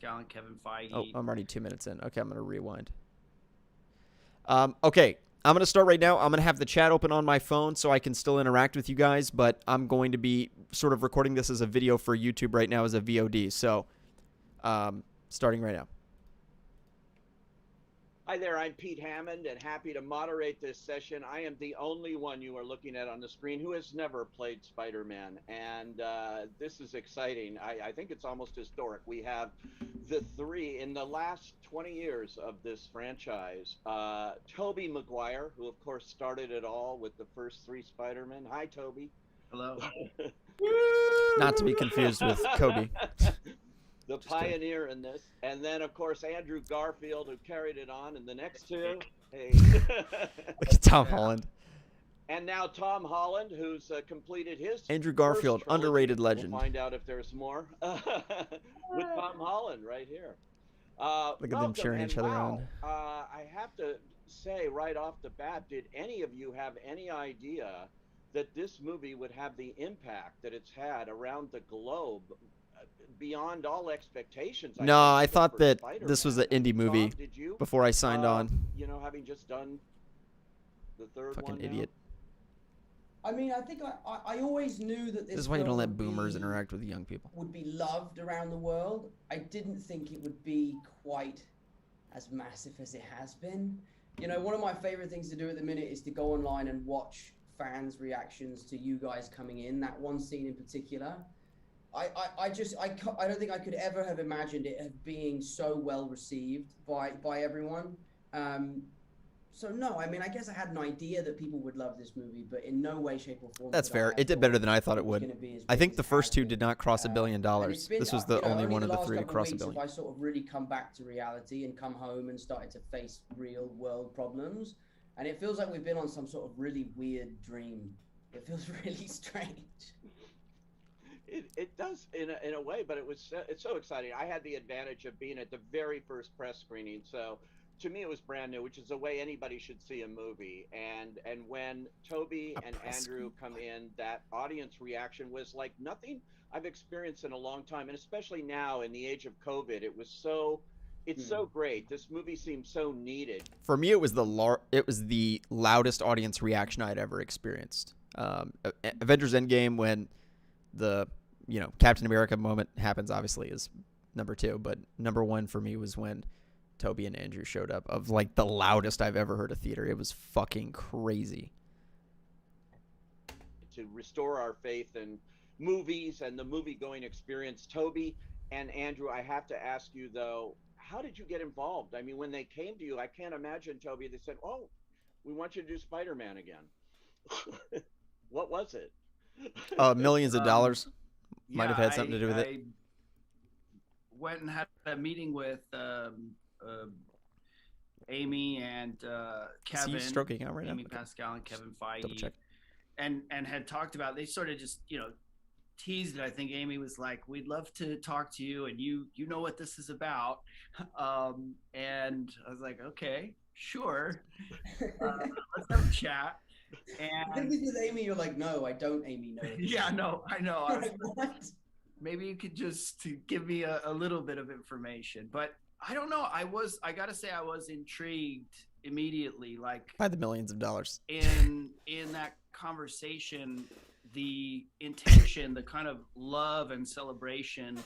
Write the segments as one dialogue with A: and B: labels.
A: Pascal and Kevin Feige.
B: Oh, I'm already 2 minutes in. Okay, I'm going to rewind. Okay, I'm going to start right now. I'm going to have the chat open on my phone so I can still interact with you guys, but I'm going to be sort of recording this as a video for YouTube right now as a VOD. So, starting right now.
C: Hi there, I'm Pete Hammond and happy to moderate this session. I am the only one you are looking at on the screen who has never played Spider-Man, and this is exciting. I think it's almost historic. We have the three in the last 20 years of this franchise. Tobey Maguire, who of course started it all with the first three Spider-Men. Hi, Tobey.
A: Hello.
B: Not to be confused with Kobe.
C: The pioneer in this, and then of course Andrew Garfield, who carried it on, and the next two. Hey.
B: Look at Tom Holland.
C: And now Tom Holland, who's completed his
B: Andrew Garfield,
C: first trilogy.
B: underrated legend.
C: We'll find out if there's more with Tom Holland right here.
B: Look at them cheering each other on.
C: I have to say right off the bat, did any of you have any idea that this movie would have the impact that it's had around the globe? Beyond all expectations.
B: No, I thought that this was an
C: Spider-Man.
B: indie movie
C: Tom, did you?
B: before I signed on.
C: You know, having just done the third
B: Fucking
C: one now.
B: idiot.
D: I mean, I think I always knew that
B: This is why you don't let boomers interact with young people.
D: would be loved around the world. I didn't think it would be quite as massive as it has been. You know, one of my favorite things to do at the minute is to go online and watch fans' reactions to you guys coming in. That one scene in particular. I don't think I could ever have imagined it being so well received by everyone. So no, I mean, I guess I had an idea that people would love this movie, but in no way, shape, or form.
B: That's fair. It did better than I thought it would. I think the first two did not cross $1 billion. This was the only one of the three to cross $1 billion.
D: I sort of really come back to reality and come home and started to face real world problems, and it feels like we've been on some sort of really weird dream. It feels really strange.
C: It does in a way, but it's so exciting. I had the advantage of being at the very first press screening, so to me it was brand new, which is the way anybody should see a movie. And when Tobey and Andrew come in, that audience reaction was like nothing I've experienced in a long time, and especially now in the age of COVID, it's so great. This movie seems so needed.
B: For me, it was the loudest audience reaction I'd ever experienced. Avengers Endgame, when the Captain America moment happens, obviously is number 2, but number 1 for me was when Tobey and Andrew showed up, of like the loudest I've ever heard a theater. It was fucking crazy.
C: To restore our faith in movies and the movie-going experience. Tobey and Andrew, I have to ask you though, how did you get involved? I mean, when they came to you, I can't imagine, Tobey, they said, "Oh, we want you to do Spider-Man again." What was it?
B: Millions of dollars. Might have had something to do with it.
A: I went and had a meeting with Amy and Kevin.
B: See you stroking out right
A: Amy,
B: now.
A: Pascal, and Kevin Feige.
B: Double check.
A: And had talked about, they sort of just, teased it. I think Amy was like, "We'd love to talk to you, and you know what this is about." And I was like, "Okay, sure. Let's have a chat." And
D: I think with Amy, you're like, "No, I don't, Amy, no."
A: yeah, no, I know. I was
D: Like, what?
A: maybe you could just give me a little bit of information, but I don't know. I gotta say, I was intrigued immediately, like
B: By the millions of dollars.
A: in that conversation, the intention, the kind of love and celebration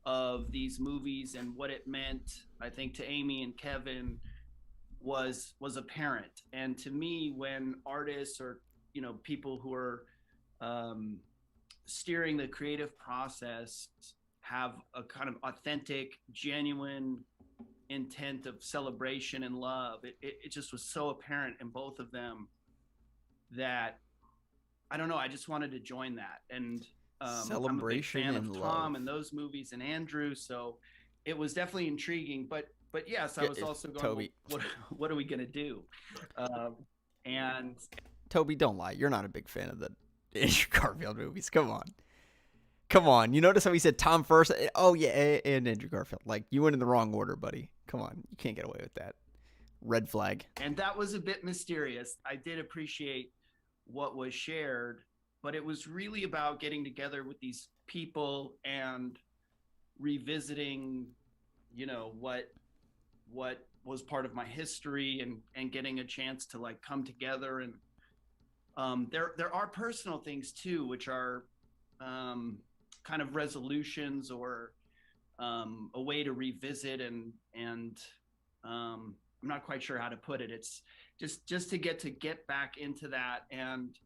A: of these movies and what it meant, I think, to Amy and Kevin was apparent. And to me, when artists or people who are steering the creative process have a kind of authentic, genuine intent of celebration and love, it just was so apparent in both of them that I don't know, I just wanted to join that. And
B: Celebration
A: I'm a big fan
B: and
A: of Tom
B: love.
A: and those movies and Andrew, so it was definitely intriguing. But yes, I was also going,
B: Toby.
A: What are we gonna do? And
B: Toby, don't lie. You're not a big fan of the Andrew Garfield movies. Come on. You notice how he said Tom first? Oh yeah, and Andrew Garfield. Like, you went in the wrong order, buddy. Come on, you can't get away with that. Red flag.
A: And that was a bit mysterious. I did appreciate what was shared, but it was really about getting together with these people and revisiting you know, what was part of my history, and getting a chance to like come together. And there are personal things too, which are kind of resolutions, or a way to revisit, and I'm not quite sure how to put it. It's just to get back into that, and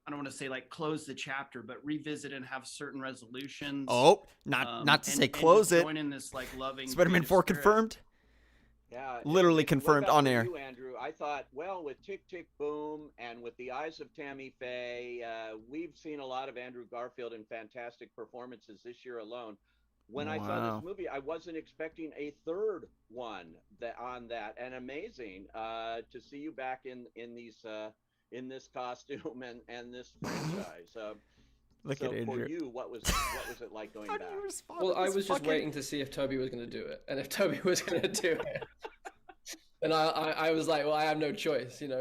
A: I don't want to say like close the chapter, but revisit and have certain resolutions.
B: Oh, not to say close
A: and
B: it.
A: join in this like loving
B: Spider-Man 4
A: creative spirit.
B: confirmed.
C: Yeah,
B: Literally
C: Nick,
B: confirmed
C: what about
B: on
C: for
B: air.
C: you, Andrew? I thought, well, with Tick Tick Boom and with the eyes of Tammy Faye, we've seen a lot of Andrew Garfield in fantastic performances this year alone. When I saw
B: Wow.
C: this movie, I wasn't expecting a third one on that, and amazing to see you back in this costume and this franchise.
B: Look
C: So
B: at
C: for
B: Andrew.
C: you, what was it like going
B: How do
C: back?
B: you respond
E: Well,
B: to
E: I
B: this
E: was just
B: fucking-
E: waiting to see if Toby was going to do it, and if Toby was going to do it, then I was like, well, I have no choice. You know,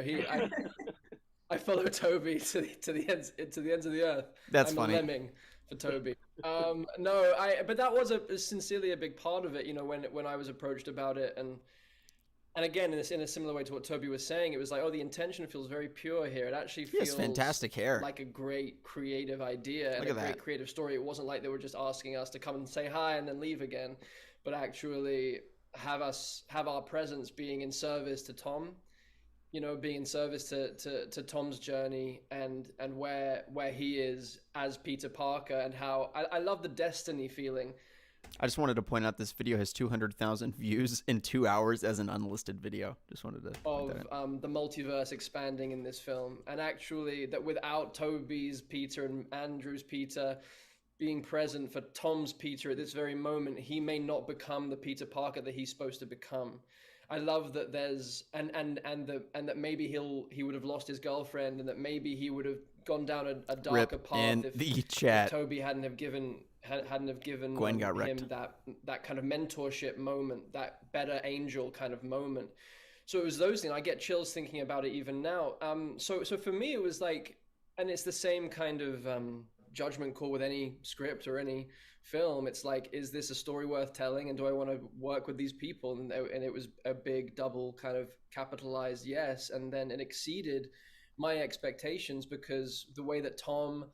E: I follow Toby to the ends of the earth.
B: That's
E: I'm
B: funny.
E: a lemming for Toby. But that was sincerely a big part of it. You know, when I was approached about it, and again, in a similar way to what Toby was saying, it was like, oh, the intention feels very pure here. It actually
B: He has
E: feels
B: fantastic hair.
E: like a great creative idea and
B: Look
E: a
B: at
E: great
B: that.
E: creative story. It wasn't like they were just asking us to come and say hi and then leave again, but actually have our presence being in service to Tom, you know, being in service to Tom's journey and where he is as Peter Parker, and how I love the destiny feeling.
B: I just wanted to point out this video has 200,000 views in 2 hours as an unlisted video. Just wanted to point that out.
E: Of the multiverse expanding in this film, and actually that without Toby's Peter and Andrew's Peter being present for Tom's Peter at this very moment, he may not become the Peter Parker that he's supposed to become. I love that there's and that maybe he would have lost his girlfriend, and that maybe he would have gone down a darker
B: Rip
E: path
B: in
E: if
B: the chat.
E: Toby hadn't have given
B: Gwen got
E: him
B: wrecked.
E: that kind of mentorship moment, that better angel kind of moment. So it was those things. I get chills thinking about it even now. So for me it was like, and it's the same kind of judgment call with any script or any film. It's like, is this a story worth telling, and do I want to work with these people? And it was a big double kind of capitalized yes, and then it exceeded my expectations, because the way that Tom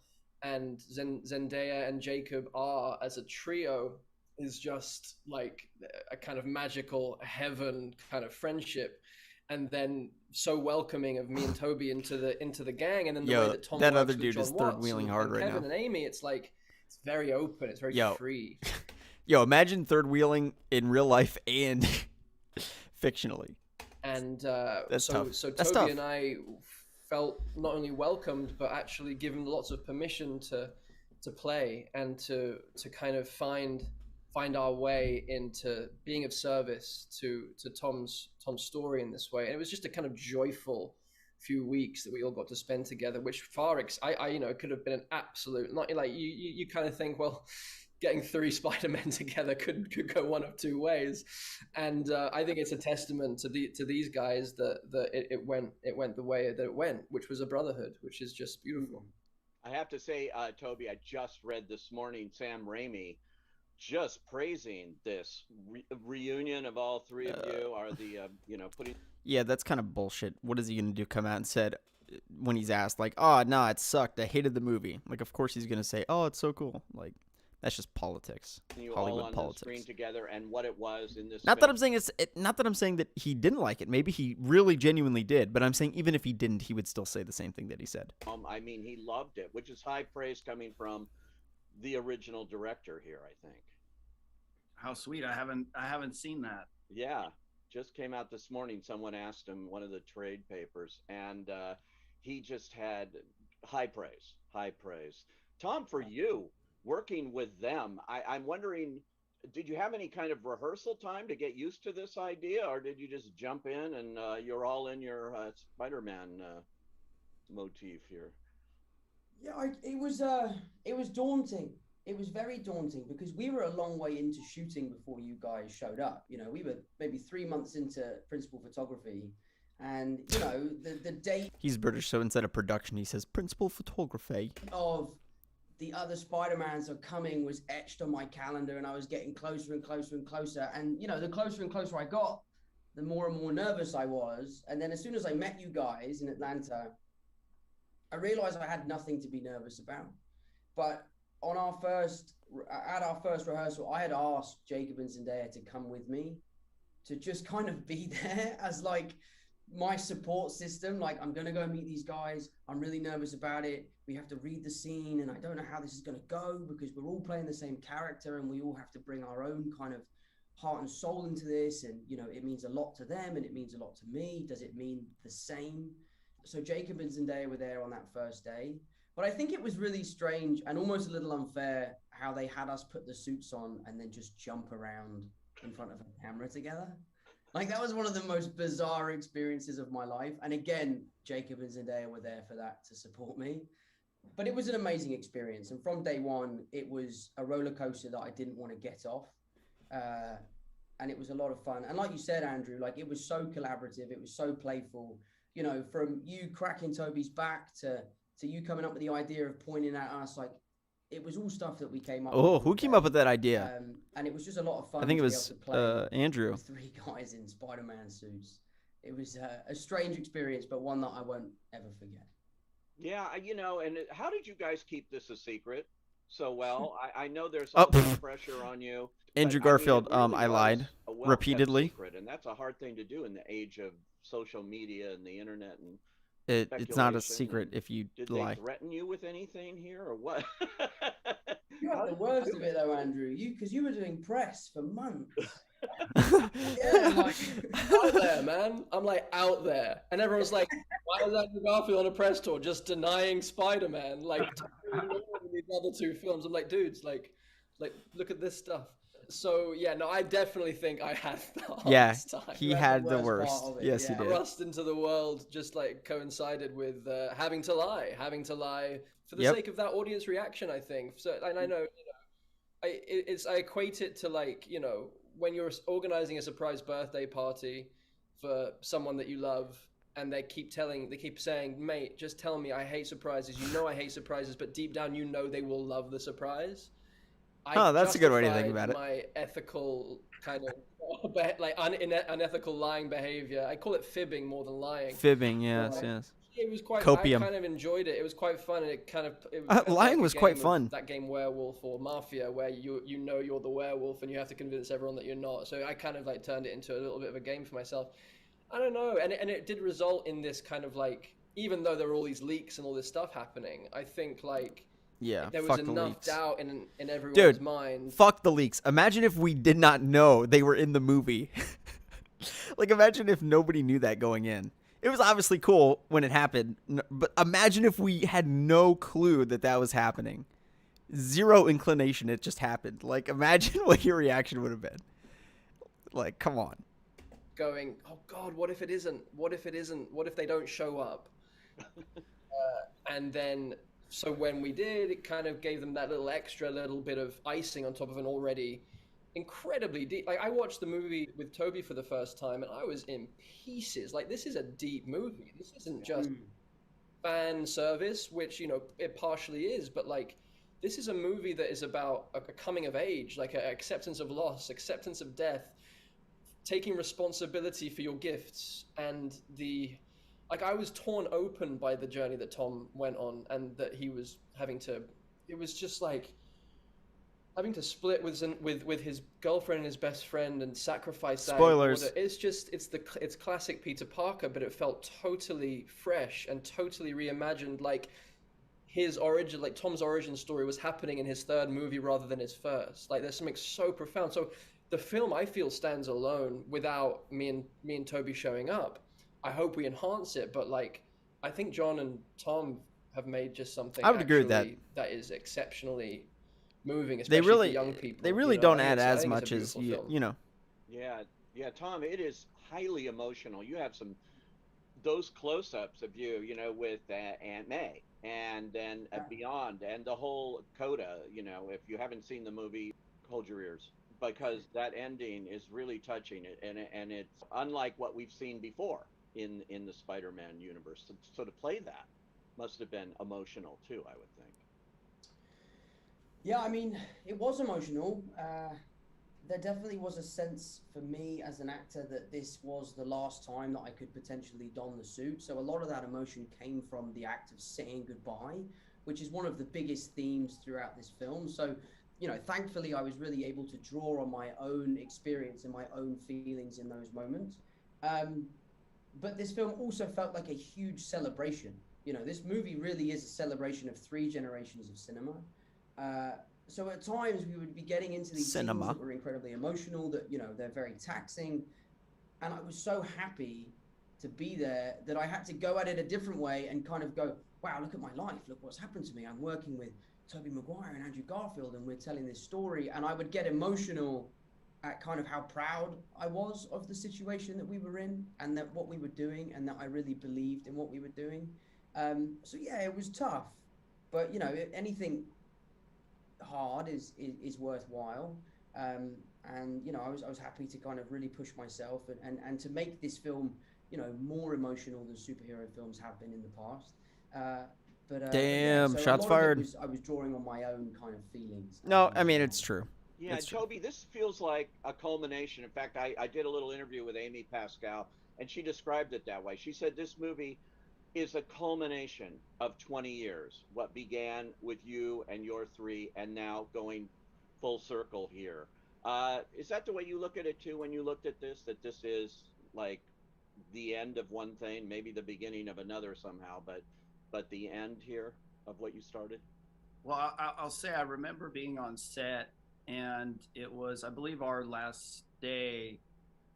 E: and Zendaya and Jacob are as a trio is just like a kind of magical heaven kind of friendship, and then so welcoming of me and Toby into the gang, and then the way that Tom
B: that
E: works
B: other
E: with
B: dude
E: John
B: is third
E: Watts
B: wheeling
E: and
B: hard right
E: Kevin
B: now.
E: and Amy. It's like, it's very open, it's very free.
B: Yo, imagine third wheeling in real life and fictionally.
E: And
B: That's tough.
E: So
B: That's
E: Toby
B: tough.
E: and I felt not only welcomed, but actually given lots of permission to play and to kind of find our way into being of service to Tom's story in this way. And it was just a kind of joyful few weeks that we all got to spend together, which I you know, it could have been an absolute, not like you kind of think, well, getting 3 Spider-Men together could go one of 2 ways, and I think it's a testament to these guys that it went the way that it went, which was a brotherhood, which is just beautiful.
C: I have to say, Toby, I just read this morning Sam Raimi just praising this reunion of all 3 of you, are the putting.
B: Yeah, that's kind of bullshit. What is he gonna do? Come out and said, when he's asked, like, "Oh, no, it sucked. I hated the movie." Like, of course he's gonna say, "Oh, it's so cool." Like, that's just politics.
C: You
B: Hollywood
C: all on
B: politics.
C: the screen together, and what it was in this.
B: Not that I'm saying not that I'm saying that he didn't like it. Maybe he really genuinely did. But I'm saying even if he didn't, he would still say the same thing that he said.
C: I mean, he loved it, which is high praise coming from the original director here, I think.
A: How sweet. I haven't seen that.
C: Yeah, just came out this morning. Someone asked him, one of the trade papers, and he just had high praise. Tom, for you, working with them, I'm wondering, did you have any kind of rehearsal time to get used to this idea, or did you just jump in and you're all in your Spider-Man motif here?
D: Yeah, it was daunting. It was very daunting because we were a long way into shooting before you guys showed up. You know, we were maybe 3 months into principal photography, and you know the date
B: He's British, so instead of production, he says principal photography.
D: of the other Spider-Mans are coming was etched on my calendar, and I was getting closer and closer and closer. And, the closer and closer I got, the more and more nervous I was. And then as soon as I met you guys in Atlanta, I realized I had nothing to be nervous about. But at our first rehearsal, I had asked Jacob and Zendaya to come with me to just kind of be there as like my support system. Like, I'm going to go meet these guys. I'm really nervous about it. We have to read the scene, and I don't know how this is going to go because we're all playing the same character and we all have to bring our own kind of heart and soul into this. And, it means a lot to them and it means a lot to me. Does it mean the same? So Jacob and Zendaya were there on that first day. But I think it was really strange and almost a little unfair how they had us put the suits on and then just jump around in front of a camera together. Like, that was one of the most bizarre experiences of my life. And again, Jacob and Zendaya were there for that to support me. But it was an amazing experience. And from day one, it was a roller coaster that I didn't want to get off. And it was a lot of fun. And like you said, Andrew, like, it was so collaborative. It was so playful. From you cracking Toby's back to you coming up with the idea of pointing at us, like, it was all stuff that we came up with.
B: Oh, who came up with that idea?
D: And it was just a lot of fun.
B: I think it was Andrew.
D: With 3 guys in Spider-Man suits. It was a strange experience, but one that I won't ever forget.
C: Yeah, and how did you guys keep this a secret so well? I know there's a lot of pressure on you.
B: Andrew Garfield,
C: really
B: I lied repeatedly.
C: Secret, and that's a hard thing to do in the age of social media and the internet and
B: it's not a secret if you lie.
C: Did they threaten you with anything here or what?
D: You had the worst of it though, Andrew. Because you were doing press for months.
E: Yeah, like, out there, man. I'm like out there, and everyone's like, "Why is Andrew Garfield on a press tour just denying Spider-Man? Like these other 2 films." I'm like, dudes, like look at this stuff. So yeah, no, I definitely think I had the hardest time.
B: He had the worst. Yes, he did.
E: Thrust into the world just like coincided with having to lie for the sake of that audience reaction. I think so, and I know, I equate it to like, when you're organizing a surprise birthday party for someone that you love, and they keep saying, "Mate, just tell me I hate surprises. I hate surprises, but deep down they will love the surprise."
B: That's a good way to think about it.
E: My ethical kind of like unethical lying behavior. I call it fibbing more than lying.
B: Fibbing, yes.
E: It was quite.
B: Copium.
E: I kind of enjoyed it. It was quite fun, and
B: lying was quite fun.
E: That game Werewolf or Mafia, where you're the werewolf and you have to convince everyone that you're not. So I kind of like turned it into a little bit of a game for myself. I don't know, and it did result in this kind of like, even though there were all these leaks and all this stuff happening, I think like.
B: Yeah,
E: there was enough doubt in everyone's mind.
B: Fuck the leaks. Imagine if we did not know they were in the movie. Like, imagine if nobody knew that going in. It was obviously cool when it happened, but imagine if we had no clue that was happening. Zero inclination, it just happened. Like, imagine what your reaction would have been. Like, come on.
E: Going, oh God, what if it isn't? What if it isn't? What if they don't show up? And then... So when we did, it kind of gave them that little bit of icing on top of an already incredibly deep. Like, I watched the movie with Toby for the first time, and I was in pieces. Like, this is a deep movie. This isn't just fan service, which it partially is, but like, this is a movie that is about a coming of age, like an acceptance of loss, acceptance of death, taking responsibility for your gifts, and like, I was torn open by the journey that Tom went on, and that he was having to. It was just like having to split with his girlfriend and his best friend and sacrifice that.
B: Spoilers.
E: It's classic Peter Parker, but it felt totally fresh and totally reimagined. Like, his origin, like Tom's origin story, was happening in his 3rd movie rather than his 1st. Like, there's something so profound. So the film, I feel, stands alone without me and Toby showing up. I hope we enhance it, but like, I think John and Tom have made just something.
B: I would agree with that.
E: That is exceptionally moving, especially for young people.
B: They really don't add as much as you know.
C: Yeah, Tom, it is highly emotional. You have those close-ups of you, with Aunt May, and then beyond, and the whole coda. If you haven't seen the movie, hold your ears, because that ending is really touching, and it's unlike what we've seen before in the Spider-Man universe. So to play that must have been emotional too, I would think.
D: Yeah, I mean, it was emotional. There definitely was a sense for me as an actor that this was the last time that I could potentially don the suit. So a lot of that emotion came from the act of saying goodbye, which is one of the biggest themes throughout this film. So, thankfully, I was really able to draw on my own experience and my own feelings in those moments. Um, but this film also felt like a huge celebration. This movie really is a celebration of three generations of cinema. Uh, so at times we would be getting into these scenes
B: Cinema.
D: that were incredibly emotional, that they're very taxing, and I was so happy to be there that I had to go at it a different way and kind of go, wow, look at my life, look what's happened to me. I'm working with Tobey Maguire and Andrew Garfield, and we're telling this story, and I would get emotional at kind of how proud I was of the situation that we were in and that what we were doing and that I really believed in what we were doing. So yeah, it was tough, but anything hard is worthwhile. And I was happy to kind of really push myself and to make this film more emotional than superhero films have been in the past. But yeah,
B: Damn,
D: so a
B: shots
D: lot of it
B: fired.
D: was I was drawing on my own kind of feelings.
B: No, I mean it's true.
C: Yeah,
B: It's true.
C: Toby, this feels like a culmination. In fact, I did a little interview with Amy Pascal, and she described it that way. She said this movie is a culmination of 20 years, what began with you and your three, and now going full circle here. Is that the way you look at it too when you looked at this? That this is like the end of one thing, maybe the beginning of another somehow, but the end here of what you started?
A: Well, I'll say I remember being on set, and it was, I believe, our last day,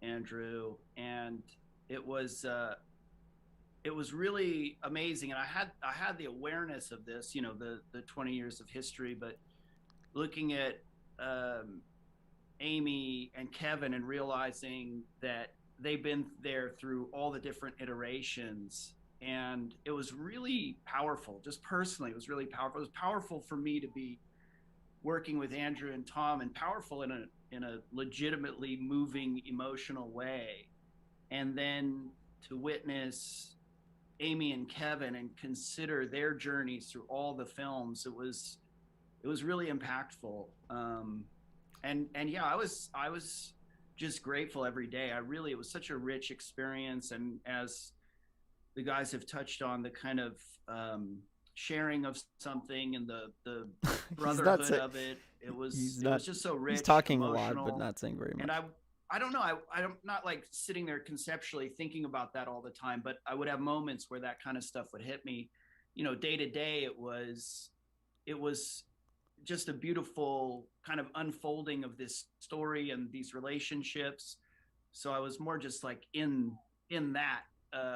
A: Andrew, and it was uh, it was really amazing. And I had the awareness of this, the 20 years of history, but looking at um, Amy and Kevin and realizing that they've been there through all the different iterations. And it was really powerful, just personally. It was really powerful. It was powerful for me to be working with Andrew and Tom, and powerful in a legitimately moving, emotional way. And then to witness Amy and Kevin and consider their journeys through all the films, it was really impactful. And yeah, I was just grateful every day. It was such a rich experience, and as the guys have touched on, the kind of sharing of something and the
B: He's not
A: brotherhood
B: say,
A: of it. It was
B: he's
A: it
B: not
A: was just so rich,
B: he's talking a lot but
A: emotional,
B: not saying very
A: and
B: much.
A: I don't know. I'm not like sitting there conceptually thinking about that all the time, but I would have moments where that kind of stuff would hit me. Day to day, it was just a beautiful kind of unfolding of this story and these relationships. So I was more just like in that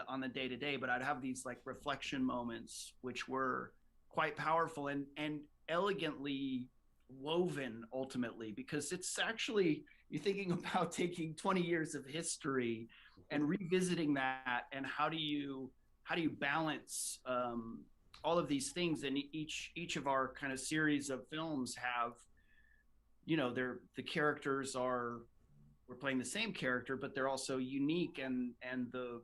A: on the day to day, but I'd have these like reflection moments, which were quite powerful and elegantly woven ultimately, because it's actually, you're thinking about taking 20 years of history and revisiting that, and how do you balance all of these things. And each of our kind of series of films have, they're the characters are, we're playing the same character, but they're also unique, and the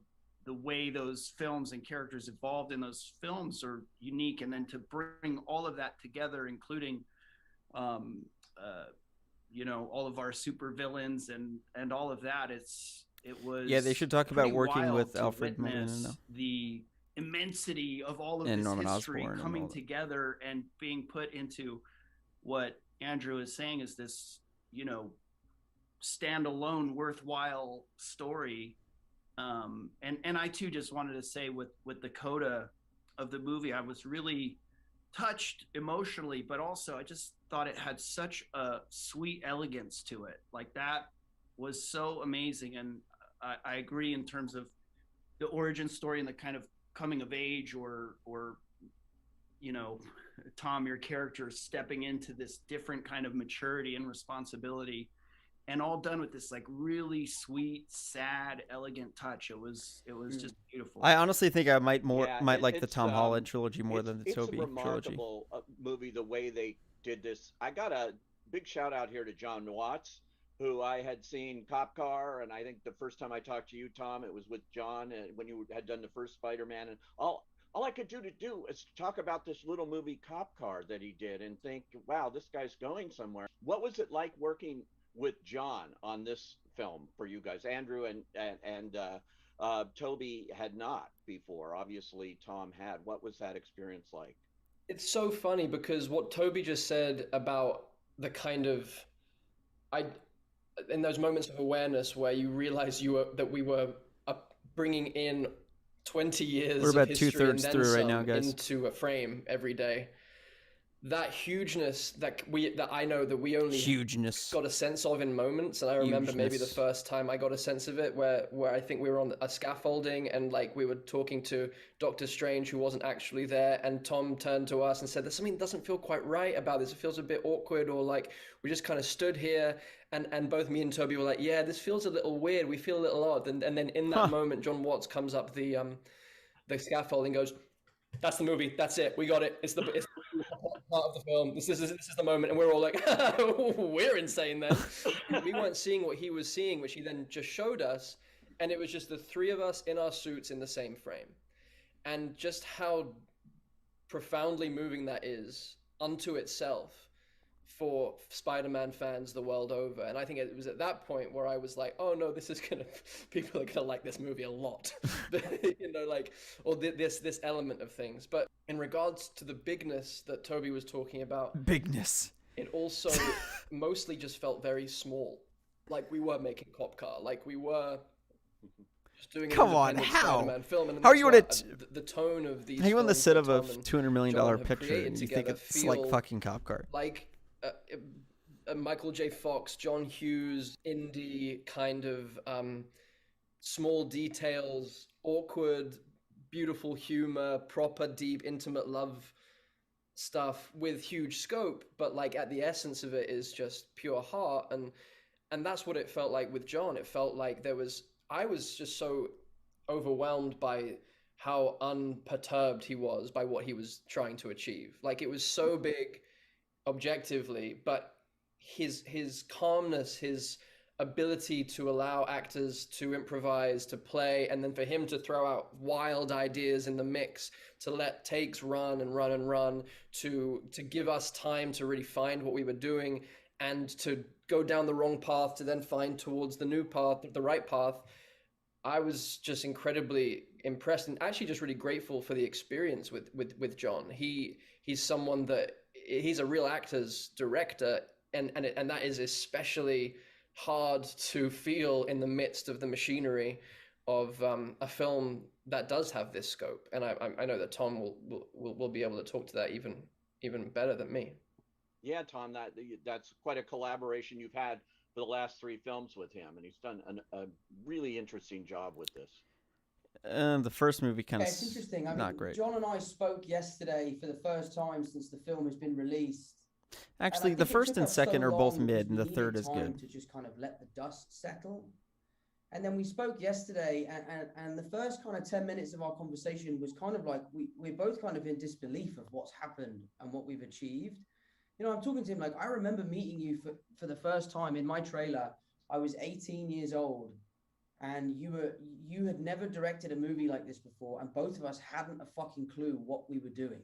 A: way those films and characters evolved in those films are unique. And then to bring all of that together, including um uh all of our super villains and all of that, it
B: Yeah, they
A: was
B: should talk
A: pretty
B: about working
A: wild
B: with
A: to
B: Alfred Molina
A: witness the immensity of all of
B: and
A: this
B: Norman
A: history
B: Osborn and all
A: coming
B: that.
A: together and being put into what Andrew is saying is this, you know, standalone, worthwhile story. And I too just wanted to say with the coda of the movie, I was really touched emotionally, but also I just thought it had such a sweet elegance to it. Like that was so amazing, and I agree in terms of the origin story and the kind of coming of age, or you know, Tom, your character stepping into this different kind of maturity and responsibility, and all done with this like really sweet, sad, elegant touch. It was just beautiful.
B: I honestly think I
C: Yeah,
B: might like the Tom Holland trilogy more
C: it's
B: than the
C: it's a
B: Toby trilogy.
C: remarkable movie the way they did this. I got a big shout out here to John Watts, who I had seen Cop Car, and I think the first time I talked to you, Tom, it was with John, and when you had done the first Spider-Man, and all I could do is talk about this little movie Cop Car that he did and think, wow, this guy's going somewhere. What was it like working with John on this film for you guys? Andrew and Toby had not before. Obviously, Tom had. What was that experience like?
E: It's so funny because what Toby just said about the kind of I in those moments of awareness where you realize that we were bringing in 20
B: We're
E: years of
B: about
E: history and
B: 2/3
E: then
B: through right now,
E: some
B: guys.
E: into a frame every day. That hugeness that I know that we only
B: Hugeness.
E: got a sense of in moments, and I remember maybe the
B: Hugeness.
E: first time I got a sense of it where I think we were on a scaffolding and like we were talking to Doctor Strange who wasn't actually there, and Tom turned to us and said there's something that doesn't feel quite right about this. It feels a bit awkward, or like we just kind of stood here and both me and Toby were like, yeah, this feels a little weird, we feel a little odd, and then in that moment John Watts comes up the scaffolding, goes, that's the movie. That's it. We got it. It's the part of the film. This is the moment, and we're all like, we're insane then. We weren't seeing what he was seeing, which he then just showed us, and it was just the three of us in our suits in the same frame, and just how profoundly moving that is unto itself for Spider-Man fans the world over. And I think it was at that point where I was like, oh no, people are gonna like this movie a lot. Like, or this element of things. But in regards to the bigness that Toby was talking about,
B: Bigness.
E: it also mostly just felt very small. Like we were making Cop Car, like we were just doing an
B: Come on,
E: independent
B: how?
E: Spider-Man film. And
B: How are you on
E: the tone of these
B: How are you on the
E: films
B: set
E: that
B: of a
E: Tom and
B: $200 million
E: John have
B: picture
E: created
B: and you think
E: together
B: it's like
E: feel
B: fucking Cop Car?
E: like Michael J. Fox, John Hughes, indie kind of small details, awkward, beautiful humor, proper, deep, intimate love stuff with huge scope, but like at the essence of it is just pure heart, and that's what it felt like with John. It felt like I was just so overwhelmed by how unperturbed he was by what he was trying to achieve. Like it was so big objectively, but his calmness, his ability to allow actors to improvise, to play, and then for him to throw out wild ideas in the mix, to let takes run and run and run, to give us time to really find what we were doing, and to go down the wrong path to then find towards the new path, the right path. I was just incredibly impressed and actually just really grateful for the experience with John. He's someone that he's a real actor's director, and that is especially hard to feel in the midst of the machinery of a film that does have this scope. And I know that Tom will be able to talk to that even better than me.
C: Yeah, Tom, that's quite a collaboration you've had for the last three films with him, and he's done a really interesting job with this.
B: The first movie kind of
D: it's interesting. I
B: not
D: mean,
B: great.
D: John and I spoke yesterday for the first time since the film has been released.
B: Actually, the first and second are both mid, and the third is good.
D: To just kind of let the dust settle. And then we spoke yesterday, and the first kind of 10 minutes of our conversation was kind of like we're both kind of in disbelief of what's happened and what we've achieved. You know, I'm talking to him like, I remember meeting you for the first time in my trailer. I was 18 years old, and you had never directed a movie like this before, and both of us hadn't a fucking clue what we were doing.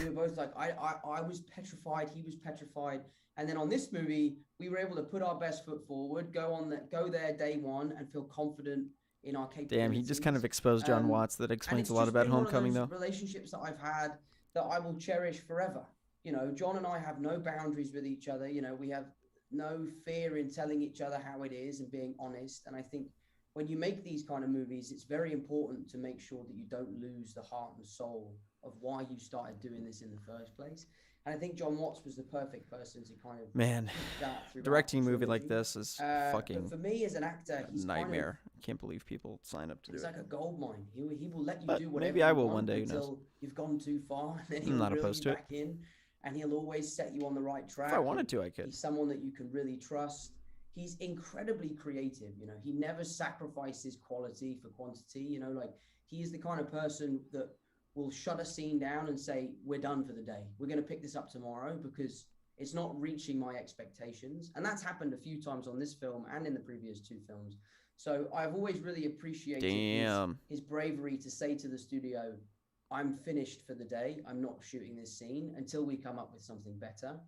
D: We were both like, I was petrified, he was petrified. And then on this movie, we were able to put our best foot forward, go there day one, and feel confident in our capabilities.
B: Damn, he just kind of exposed John Watts. That explains a lot about Homecoming, though.
D: Relationships that I've had that I will cherish forever. You know, John and I have no boundaries with each other. You know, we have no fear in telling each other how it is and being honest. And I think when you make these kind of movies, it's very important to make sure that you don't lose the heart and soul of why you started doing this in the first place. And I think John Watts was the perfect person to kind of
B: directing a movie like this is fucking.
D: But for me as an actor, he's
B: nightmare. I can't believe people sign up to do it.
D: It's like a gold mine. He will let you do whatever.
B: Maybe I will one day.
D: Until you've gone too far, and then he'll
B: I'm not
D: reel
B: opposed
D: you
B: to
D: back in, and he'll always set you on the right track.
B: If I wanted to, I could.
D: He's someone that you can really trust. He's incredibly creative. You know, he never sacrifices quality for quantity. You know, like he is the kind of person that will shut a scene down and say, we're done for the day. We're going to pick this up tomorrow because it's not reaching my expectations. And that's happened a few times on this film and in the previous two films. So I've always really appreciated his bravery to say to the studio, I'm finished for the day. I'm not shooting this scene until we come up with something better.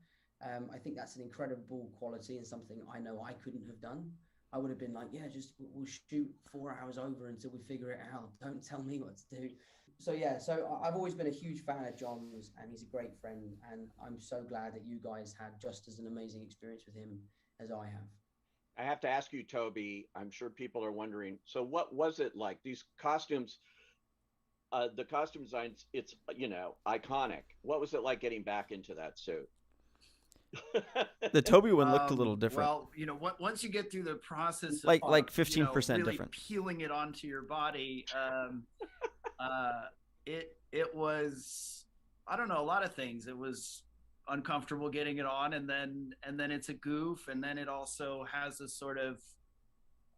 D: I think that's an incredible quality and something I know I couldn't have done. I would have been like, yeah, just we'll shoot 4 hours over until we figure it out. Don't tell me what to do. So yeah, so I've always been a huge fan of John's, and he's a great friend. And I'm so glad that you guys had just as an amazing experience with him as I have.
C: I have to ask you, Toby. I'm sure people are wondering. So, what was it like? These costumes, the costume designs. It's iconic. What was it like getting back into that suit?
B: The Toby one looked a little different.
A: Well, once you get through the process of
B: like 15%
A: really
B: different.
A: peeling it onto your body, it was, I don't know, a lot of things. It was uncomfortable getting it on, and then it's a goof, and then it also has a sort of,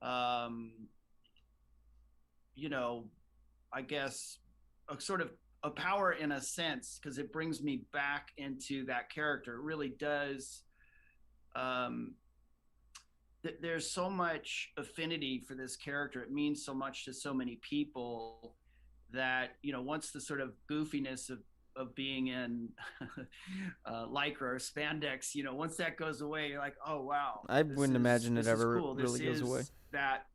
A: I guess, a sort of a power in a sense, because it brings me back into that character. It really does. There's so much affinity for this character. It means so much to so many people that, once the sort of goofiness of being in lycra or spandex, once that goes away, you're like, oh wow,
B: I wouldn't imagine it ever
A: cool.
B: really goes away.
A: That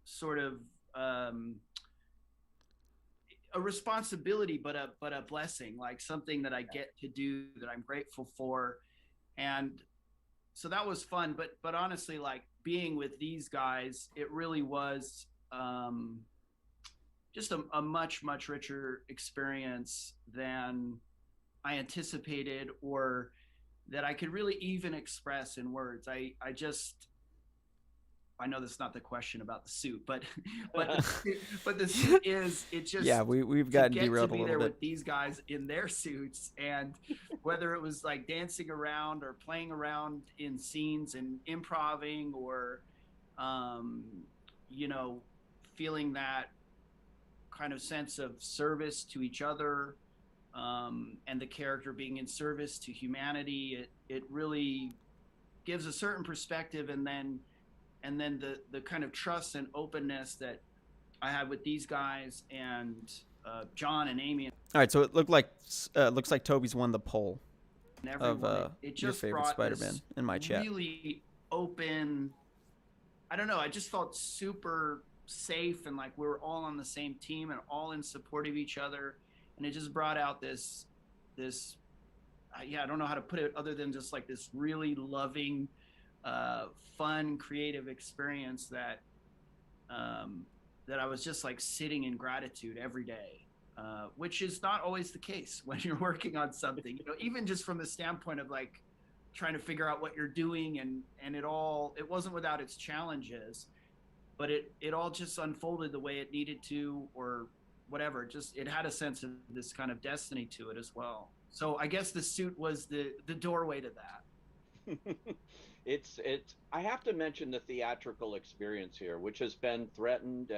A: sort of a responsibility, but a blessing, like something that I get to do that I'm grateful for. And so that was fun. But honestly, like being with these guys, it really was just a much, much richer experience than I anticipated, or that I could really even express in words. I know that's not the question about the suit, but the suit is, it just,
B: yeah, we've gotten derailed a little bit.
A: With these guys in their suits, and whether it was like dancing around or playing around in scenes and improving, or feeling that kind of sense of service to each other, and the character being in service to humanity, it really gives a certain perspective, and then the kind of trust and openness that I had with these guys, and John and Amy.
B: All right, so it looks like Toby's won the poll
A: And everyone,
B: of
A: it
B: your
A: just
B: favorite
A: brought
B: Spider-Man
A: this
B: in my chat.
A: really open. I don't know. I just felt super safe, and like we were all on the same team and all in support of each other, and it just brought out this. I don't know how to put it other than just like this really loving, fun, creative experience that I was just like sitting in gratitude every day, which is not always the case when you're working on something. Even just from the standpoint of like trying to figure out what you're doing, and it wasn't without its challenges, but it all just unfolded the way it needed to, or whatever. Just it had a sense of this kind of destiny to it as well. So I guess the suit was the doorway to that.
C: It's I have to mention the theatrical experience here, which has been threatened,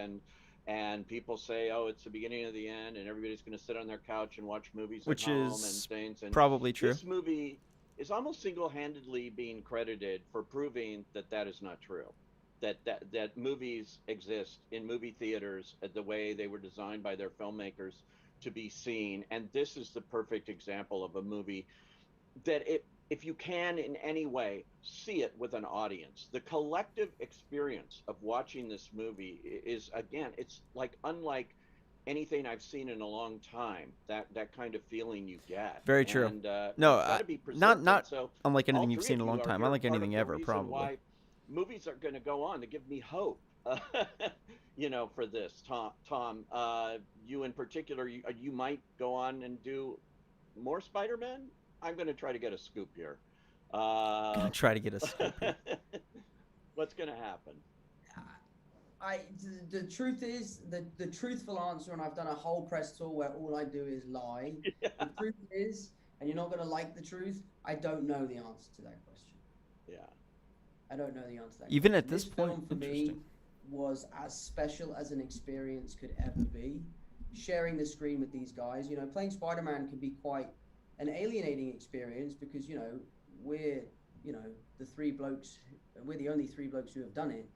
C: and people say, oh, it's the beginning of the end, and everybody's going to sit on their couch and watch movies
B: which
C: at home
B: is
C: and things. And
B: probably true.
C: This movie is almost single-handedly being credited for proving that is not true. That movies exist in movie theaters the way they were designed by their filmmakers to be seen, and this is the perfect example of a movie that if you can in any way see it with an audience, the collective experience of watching this movie is, again, it's like unlike anything I've seen in a long time. That kind of feeling you get.
B: Very true.
C: And
B: No,
C: it's got to be
B: not
C: preserved. So
B: unlike anything
C: all
B: you've
C: three
B: seen
C: of
B: in a
C: you
B: long
C: are
B: time.
C: here,
B: Unlike
C: part
B: anything
C: of the
B: ever,
C: reason
B: probably.
C: why movies are going to go on to give me hope. For this, Tom, you in particular, you might go on and do more Spider-Man. I'm going to try to get a scoop here.
B: Gonna try to get a scoop here.
C: What's going to happen?
D: The truth is, the truthful answer, and I've done a whole press tour where all I do is lie.
C: Yeah.
D: The truth is, and you're not going to like the truth, I don't know the answer to that question.
C: Yeah.
D: I don't know the answer to that
B: Even
D: question.
B: at this point,
D: film for me
B: interesting.
D: was as special as an experience could ever be. Sharing the screen with these guys, playing Spider-Man can be quite an alienating experience because, we're, the three blokes, we're the only three blokes who have done it.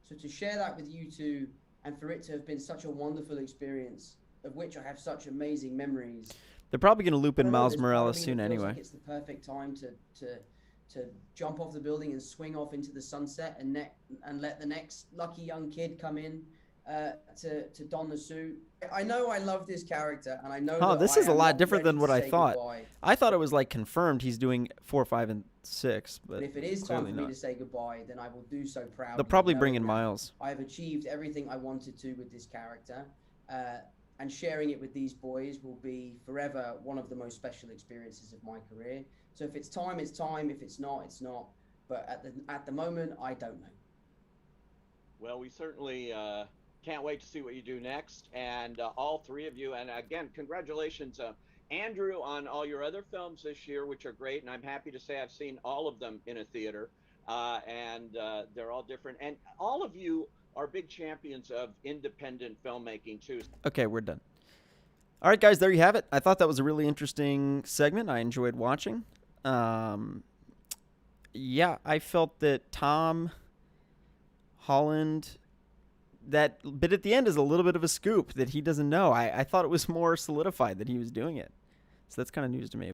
D: So to share that with you two, and for it to have been such a wonderful experience of which I have such amazing memories.
B: They're probably going to loop
D: I
B: in
D: don't know,
B: Miles
D: there's part of
B: Morales
D: me
B: soon
D: that feels
B: anyway.
D: like it's the perfect time to jump off the building and swing off into the sunset and let the next lucky young kid come in to don the suit. I know I love this character, and I know that
B: This
D: I
B: is a
D: am
B: lot
D: not
B: different
D: ready
B: than what
D: to
B: I
D: say
B: thought.
D: goodbye.
B: I thought it was like confirmed he's doing 4, 5, and 6, but
D: But if it is time
B: clearly
D: for me
B: not.
D: to say goodbye, then I will do so proudly.
B: They'll probably bring
D: knowing
B: in
D: that
B: Miles.
D: I have achieved everything I wanted to with this character, and sharing it with these boys will be forever one of the most special experiences of my career. So if it's time, it's time. If it's not, it's not. But at the moment, I don't know.
C: Well, we certainly can't wait to see what you do next. And all three of you, and again, congratulations, Andrew, on all your other films this year, which are great. And I'm happy to say I've seen all of them in a theater, and they're all different. And all of you are big champions of independent filmmaking, too.
B: Okay, we're done. All right, guys, there you have it. I thought that was a really interesting segment. I enjoyed watching. Yeah, I felt that Tom Holland, that bit at the end is a little bit of a scoop that he doesn't know. I thought it was more solidified that he was doing it. So that's kind of news to me.